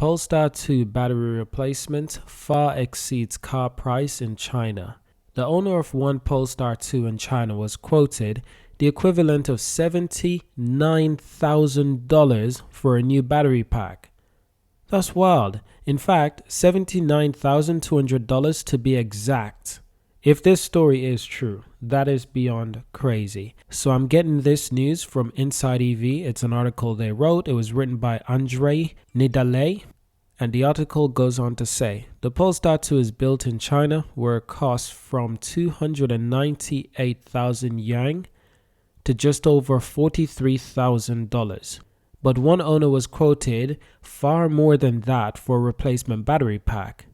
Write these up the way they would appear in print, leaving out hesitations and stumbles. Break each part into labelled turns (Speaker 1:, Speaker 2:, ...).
Speaker 1: Polestar 2 battery replacement far exceeds car price in China. The owner of one Polestar 2 in China was quoted the equivalent of $79,000 for a new battery pack. That's wild. In fact, $79,200 to be exact. If this story is true, that is beyond crazy. So I'm getting this news from Inside EV. It's an article they wrote. It was written by Andre Nidale. And the article goes on to say, the Polestar 2 is built in China, where it costs from 298,000 yuan to just over $43,000. But one owner was quoted far more than that for a replacement battery pack.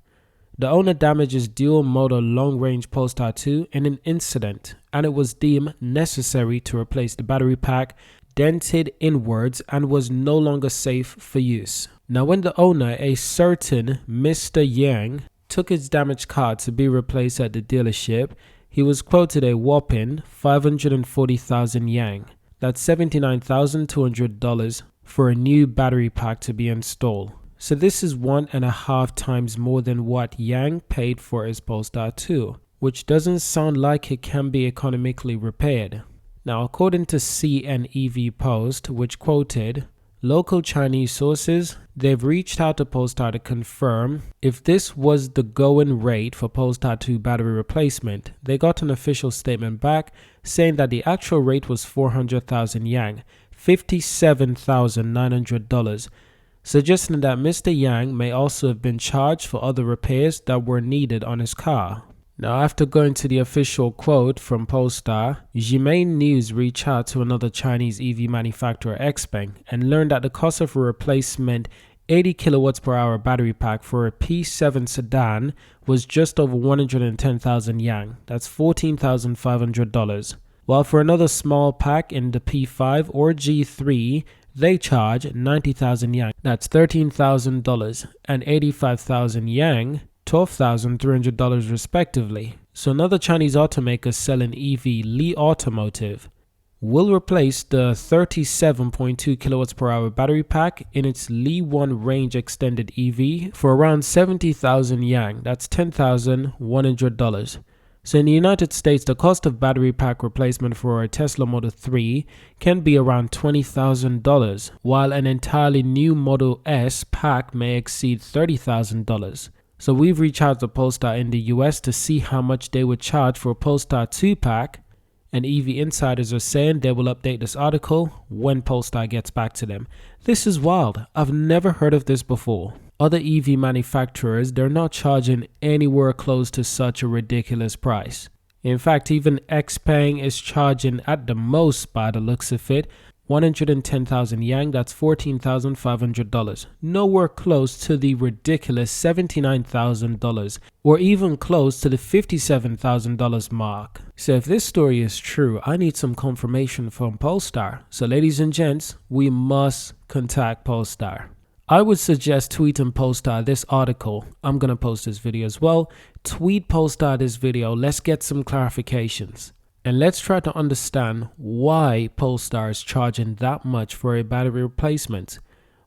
Speaker 1: The owner damaged his dual-motor long-range Polestar 2 in an incident, and it was deemed necessary to replace the battery pack, dented inwards, and was no longer safe for use. Now, when the owner, a certain Mr. Yang, took his damaged car to be replaced at the dealership, he was quoted a whopping 540,000 yuan. That's $79,200 for a new battery pack to be installed. So this is 1.5 times more than what Yang paid for his Polestar 2, which doesn't sound like it can be economically repaired. Now, according to CNEV Post, which quoted local Chinese sources, they've reached out to Polestar to confirm if this was the going rate for Polestar 2 battery replacement. They got an official statement back saying that the actual rate was 400,000 yuan, $57,900, suggesting that Mr. Yang may also have been charged for other repairs that were needed on his car. Now, after going to the official quote from Polestar, Jimain News reached out to another Chinese EV manufacturer, XPeng, and learned that the cost of a replacement 80 kilowatts per hour battery pack for a P7 sedan was just over 110,000 yuan. That's $14,500. While for another small pack in the P5 or G3, they charge 90,000 yuan. That's $13,000 and 85,000 yuan, $12,300 respectively. So another Chinese automaker selling EV, Li Automotive, will replace the 37.2 kilowatts per hour battery pack in its Li 1 range extended EV for around 70,000 yuan. That's $10,100. So in the United States, the cost of battery pack replacement for a Tesla Model 3 can be around $20,000, while an entirely new Model S pack may exceed $30,000. So we've reached out to Polestar in the US to see how much they would charge for a Polestar 2 pack, and EV insiders are saying they will update this article when Polestar gets back to them. This is wild. I've never heard of this before. Other EV manufacturers, they're not charging anywhere close to such a ridiculous price. In fact, even XPeng is charging at the most, by the looks of it, 110,000 yuan, that's $14,500. Nowhere close to the ridiculous $79,000 or even close to the $57,000 mark. So if this story is true, I need some confirmation from Polestar. So ladies and gents, we must contact Polestar. I would suggest tweeting Polestar this article. I'm going to post this video as well. Tweet Polestar this video. Let's get some clarifications. And let's try to understand why Polestar is charging that much for a battery replacement.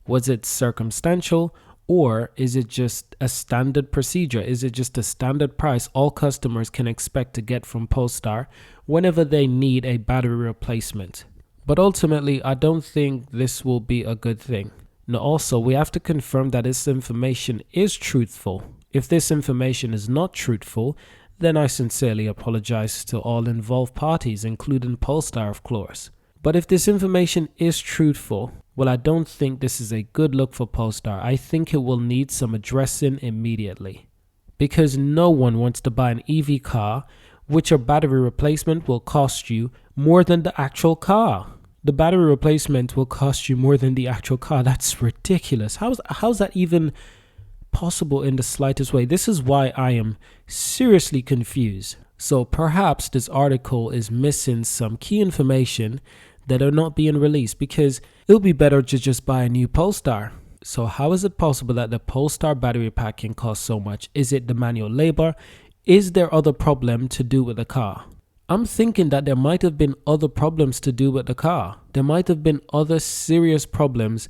Speaker 1: Was it circumstantial, or is it just a standard procedure? Is it just a standard price all customers can expect to get from Polestar whenever they need a battery replacement? But ultimately, I don't think this will be a good thing. Now also, we have to confirm that this information is truthful. If this information is not truthful, then I sincerely apologize to all involved parties, including Polestar, of course. But if this information is truthful, well, I don't think this is a good look for Polestar. I think it will need some addressing immediately. Because no one wants to buy an EV car, which a battery replacement will cost you more than the actual car. The battery replacement will cost you more than the actual car. That's ridiculous. How's that even possible in the slightest way? This is why I am seriously confused. So perhaps this article is missing some key information that are not being released, because it'll be better to just buy a new Polestar. So how is it possible that the Polestar battery pack can cost so much? Is it the manual labor? Is there other problem to do with the car? I'm thinking that there might have been other problems to do with the car. There might have been other serious problems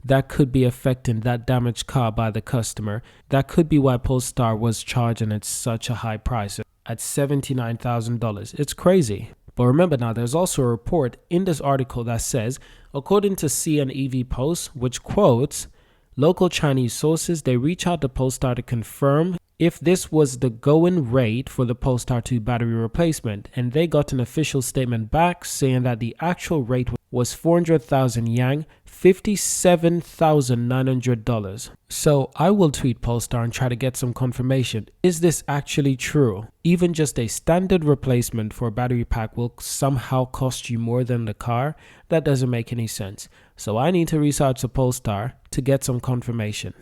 Speaker 1: that could be affecting that damaged car by the customer. That could be why Polestar was charging at such a high price at $79,000. It's crazy. But remember now, there's also a report in this article that says, according to CNEV Post, which quotes local Chinese sources, they reach out to Polestar to confirm if this was the going rate for the Polestar 2 battery replacement, and they got an official statement back saying that the actual rate was 400,000 yang, $57,900. So I will tweet Polestar and try to get some confirmation. Is this actually true? Even just a standard replacement for a battery pack will somehow cost you more than the car? That doesn't make any sense. So I need to reach out to Polestar to get some confirmation.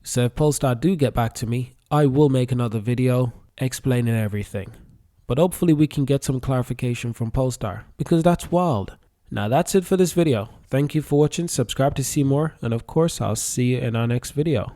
Speaker 1: So if Polestar do get back to me, I will make another video explaining everything. But hopefully we can get some clarification from Polestar, because that's wild. Now that's it for this video. Thank you for watching, subscribe to see more, and of course I'll see you in our next video.